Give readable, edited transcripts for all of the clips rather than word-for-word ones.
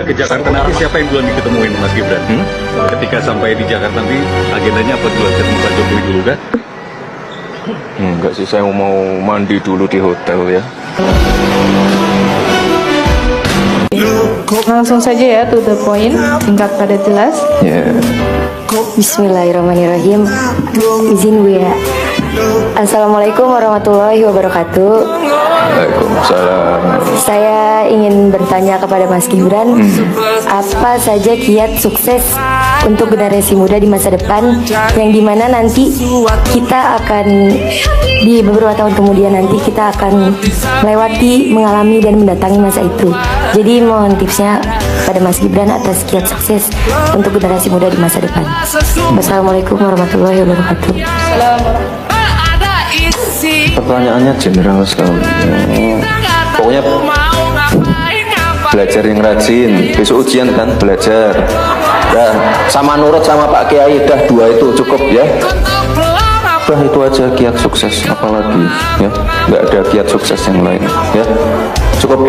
ke Jakarta nanti siapa yang duluan diketemuin Mas Gibran? Ketika sampai di Jakarta nanti agendanya apa duluan? Ketemu Pak Jokowi dulu kah? Enggak sih, saya mau mandi dulu di hotel ya. Langsung saja ya, to the point, singkat padat jelas. Bismillahirrahmanirrahim. Izin Bu ya. Assalamualaikum warahmatullahi wabarakatuh. Waalaikumsalam. Saya ingin bertanya kepada Mas Gibran, apa saja kiat sukses untuk generasi muda di masa depan, yang dimana nanti kita akan di beberapa tahun kemudian nanti kita akan melewati, mengalami dan mendatangi masa itu. Jadi mohon tipsnya pada Mas Gibran atas kiat sukses untuk generasi muda di masa depan. Wassalamualaikum warahmatullahi wabarakatuh. Pertanyaannya general sekali. Pokoknya belajar yang rajin. Besok ujian kan, belajar. Dah, sama nurut sama Pak Kiai, dah dua itu cukup ya. Dah itu aja kiat sukses, apalagi ya. Nggak ada kiat sukses yang lain ya. Cukup.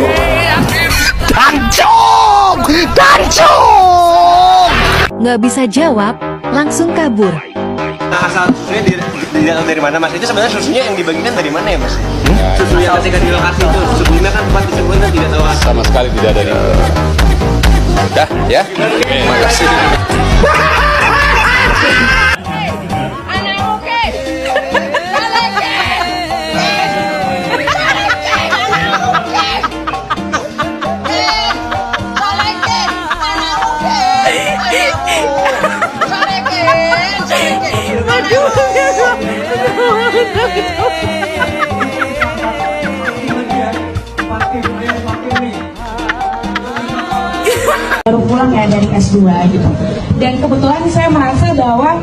Nggak bisa jawab, langsung kabur. Nah, asal susunya dari mana Mas? Itu sebenarnya susunya yang dibagikan dari mana ya Mas? Susu yang ketika di lokasi itu sebelumnya kan tempat disebutnya tidak tahu Sama sekali tidak ada. Dah ya. Terima kasih. Baru pulang ya dari S2 gitu, dan kebetulan saya merasa bahwa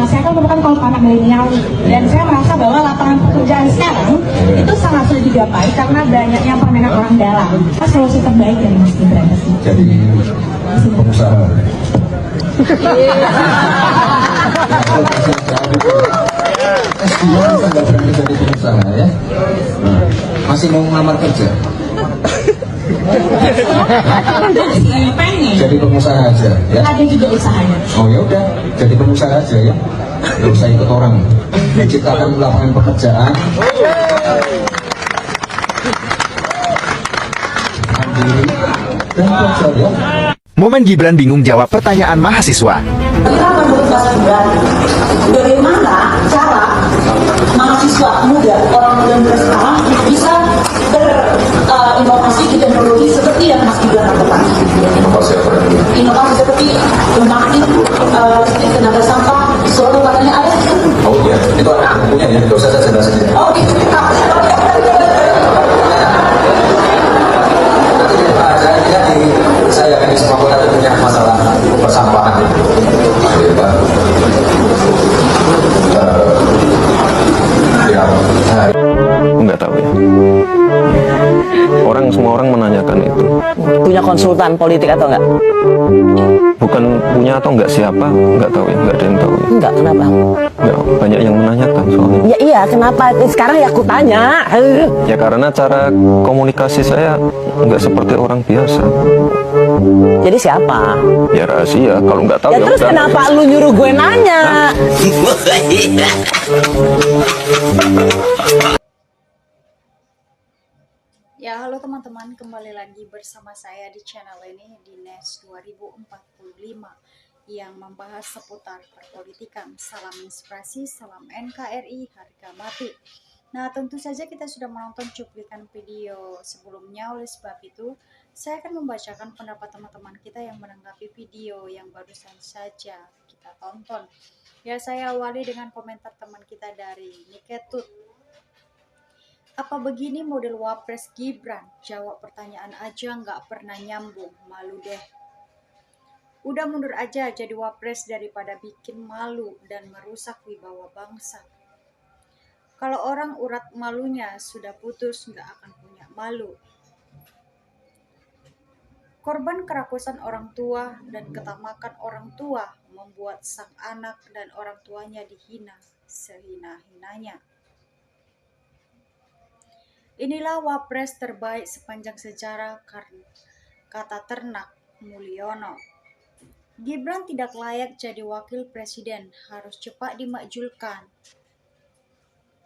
saya kan merupakan kaum anak milenial, dan saya merasa bahwa lapangan pekerjaan sekarang itu sangat sulit digapai karena banyaknya permintaan orang dalam. Apa solusi terbaik dari Mas Gibran? Jadi pengusaha. S2 nggak berani jadi pengusaha ya. Masih mau ngelamar kerja. Pengen Jadi pengusaha aja ya. ada juga usahanya. Oh ya udah, jadi pengusaha aja ya. Nggak usah ikut orang. Menciptakan lapangan pekerjaan. Mandiri dan belajar ya. Momen Gibran bingung jawab pertanyaan mahasiswa. Kenapa menurut Mas Gibran, bagaimana cara mahasiswa muda, orang muda sekarang bisa berinovasi di teknologi seperti yang Mas Gibran lakukan? Inovasi apa? Inovasi seperti pembangkit listrik tenaga sampah, solar katanya ada. Oh iya, itu anak punya ya. Nggak usah saya jelasin. Oh gitu. Saya yakin semua kota itu punya masalah persampahan. Enggak tahu ya. Semua orang menanyakan itu. Punya konsultan politik atau enggak? Bukan punya atau enggak siapa, enggak tahu ya, enggak ada yang tahu ya. Enggak, kenapa? Enggak, banyak yang menanyakan soalnya. Ya iya, kenapa? Sekarang ya aku tanya. Ya karena cara komunikasi saya enggak seperti orang biasa. Jadi siapa? Ya rahasia, kalau enggak tahu Ya ya terus udah. kenapa lu nyuruh gue nanya? Ya, halo teman-teman, kembali lagi bersama saya di channel ini di NES 2045 yang membahas seputar perpolitikan. Salam inspirasi, salam NKRI, harga mati. Nah, tentu saja kita sudah menonton cuplikan video sebelumnya, oleh sebab itu saya akan membacakan pendapat teman-teman kita yang menanggapi video yang barusan saja kita tonton. Ya, saya awali dengan komentar teman kita dari Niketut. Apa begini model Wapres Gibran? Jawab pertanyaan aja nggak pernah nyambung, malu deh. Udah mundur aja jadi Wapres daripada bikin malu dan merusak wibawa bangsa. Kalau orang urat malunya sudah putus nggak akan punya malu. Korban kerakusan orang tua dan ketamakan orang tua membuat sang anak dan orang tuanya dihina sehina-hinanya. Inilah Wapres terbaik sepanjang sejarah, karena kata ternak Mulyono. Gibran tidak layak jadi wakil presiden, harus cepat dimakzulkan.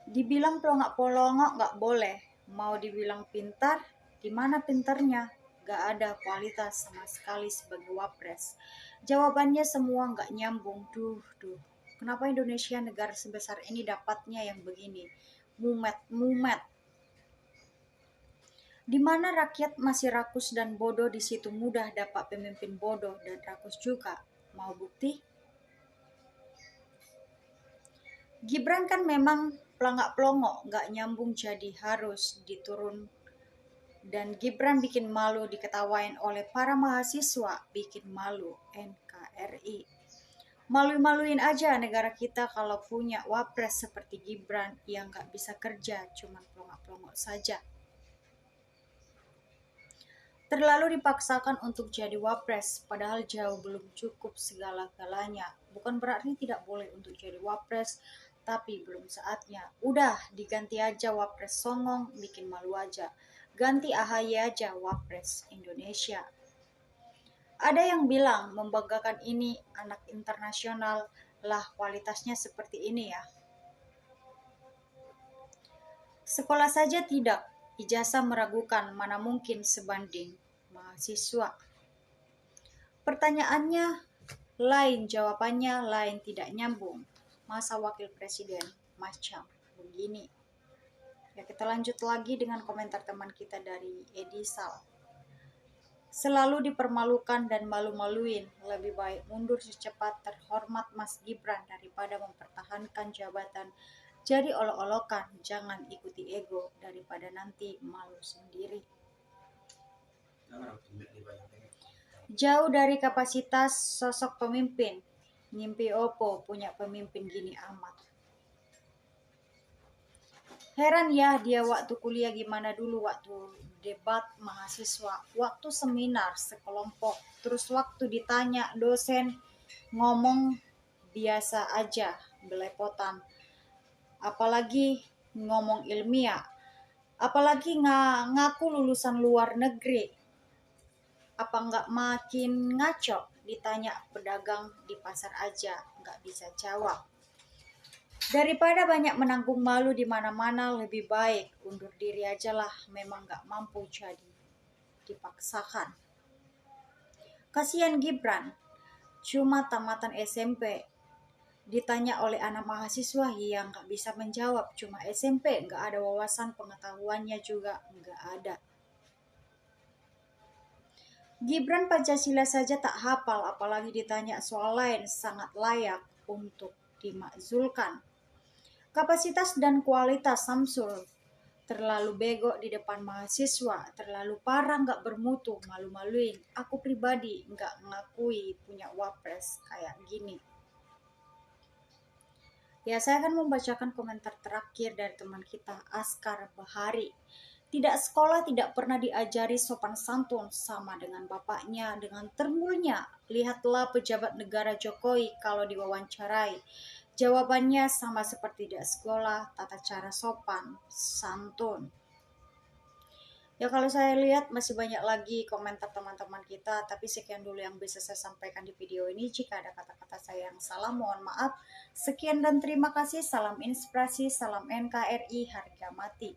Dibilang pelongok-pelongok nggak boleh, mau dibilang pintar, di mana pintarnya? Nggak ada kualitas sama sekali sebagai wapres. Jawabannya semua nggak nyambung, duh. Kenapa Indonesia negara sebesar ini dapatnya yang begini? Mumet. Di mana rakyat masih rakus dan bodoh, di situ mudah dapat pemimpin bodoh dan rakus juga. Mau bukti? Gibran kan memang pelangak-pelongok, nggak nyambung, jadi harus diturun. Dan Gibran bikin malu, diketawain oleh para mahasiswa, bikin malu NKRI. Malu-maluin aja negara kita kalau punya wapres seperti Gibran yang nggak bisa kerja, cuman pelongok-pelongok saja. Terlalu dipaksakan untuk jadi wapres, padahal jauh belum cukup segala-galanya. Bukan berarti tidak boleh untuk jadi wapres, tapi belum saatnya. Udah, diganti aja wapres songong, bikin malu aja. Ganti AHY aja wapres Indonesia. Ada yang bilang membanggakan ini anak internasional, lah kualitasnya seperti ini ya. Sekolah saja tidak. Ijazah meragukan, mana mungkin sebanding mahasiswa. Pertanyaannya lain, jawabannya lain, tidak nyambung. Masa wakil presiden macam begini? Ya, kita lanjut lagi dengan komentar teman kita dari Edi Sal. Selalu dipermalukan dan malu-maluin, lebih baik mundur secepat terhormat Mas Gibran daripada mempertahankan jabatan. Jadi olok-olokan, jangan ikuti ego daripada nanti malu sendiri. Jauh dari kapasitas sosok pemimpin, ngimpi opo punya pemimpin gini amat. Heran ya dia waktu kuliah gimana dulu, waktu debat mahasiswa, waktu seminar sekelompok, terus waktu ditanya dosen ngomong biasa aja, belepotan. Apalagi ngomong ilmiah, apalagi ngaku lulusan luar negeri. Apa nggak makin ngaco? Ditanya pedagang di pasar aja nggak bisa jawab. Daripada banyak menanggung malu di mana-mana, lebih baik undur diri aja lah. Memang nggak mampu jadi dipaksakan. Kasihan Gibran, cuma tamatan SMP. Ditanya oleh anak mahasiswa yang nggak bisa menjawab, cuma SMP, nggak ada wawasan pengetahuannya juga nggak ada. Gibran Pancasila saja tak hafal, apalagi ditanya soal lain, sangat layak untuk dimakzulkan. Kapasitas dan kualitas Samsul terlalu bego di depan mahasiswa, terlalu parah, nggak bermutu, malu-maluin. Aku pribadi nggak ngakui punya wapres kayak gini. Ya, saya akan membacakan komentar terakhir dari teman kita, Askar Bahari. Tidak sekolah, tidak pernah diajari sopan santun sama dengan bapaknya, dengan termulnya. Lihatlah pejabat negara Jokowi kalau diwawancarai. Jawabannya sama seperti tidak sekolah, tata cara sopan, santun. Ya, kalau saya lihat masih banyak lagi komentar teman-teman kita, tapi sekian dulu yang bisa saya sampaikan di video ini. Jika ada kata-kata saya yang salah, mohon maaf. Sekian dan terima kasih. Salam inspirasi, salam NKRI, harga mati.